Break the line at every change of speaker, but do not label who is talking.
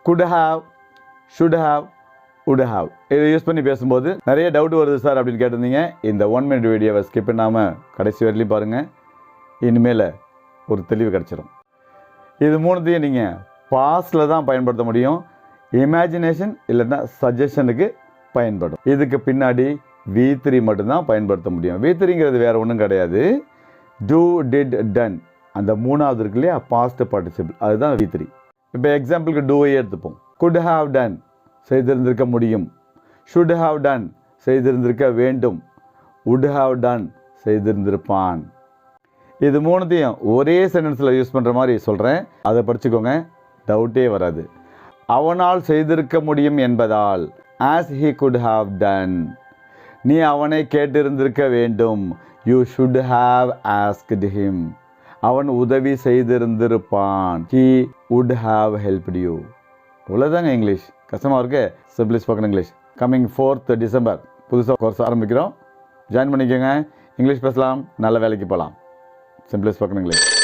could have, should have, would have. இதை use பண்ணி பேசும்போது நிறைய டவுட் வருது சார் அப்படின்னு கேட்டிருந்தீங்க. இந்த 1 minute வீடியோவை ஸ்கிப் பண்ணாமல் கடைசி வரையிலையும் பாருங்கள். இனிமேல் ஒரு தெளிவு கிடச்சிரும். இது மூணுத்தையும் நீங்கள் பாஸ்டில் தான் பயன்படுத்த முடியும். இமேஜினேஷன் இல்லைன்னா சஜஷனுக்கு பயன்படும். இதுக்கு பின்னாடி V3 மட்டும்தான் பயன்படுத்த முடியும். V3ங்கிறது வேறு ஒன்றும் கிடையாது. டூ, டிட், டன், அந்த மூணாவது இருக்கு இல்லையா, பாஸ்ட் பார்ட்டிசிபிள், அதுதான் V3. இப்போ எக்ஸாம்பிளுக்கு டூவை எடுத்துப்போம். குட் ஹாவ் டன், செய்திருந்திருக்க முடியும். ஷுட் ஹாவ் டன், செய்திருந்திருக்க வேண்டும். வுட் ஹாவ் டன், செய்திருந்திருப்பான். இது மூணுத்தையும் ஒரே சென்டென்ஸில் யூஸ் பண்ணுற மாதிரி சொல்கிறேன், அதை படிச்சுக்கோங்க, டவுட்டே வராது. அவனால் செய்திருக்க முடியும் என்பதால் as he could have done, நீ அவனை கேட்டிருந்திருக்க வேண்டும். you should have asked him, அவன் உதவி செய்திருந்திருப்பான். he would have helped you. இவ்வளோதாங்க இங்கிலீஷ். கஷ்டமாக இருக்கு. Simply spoken English coming 4th December புதுசாக கோர்ஸ் ஆரம்பிக்கிறோம். ஜாயின் பண்ணிக்கோங்க. இங்கிலீஷ் பேசலாம், நல்ல வேலைக்கு போகலாம். Simply spoken English.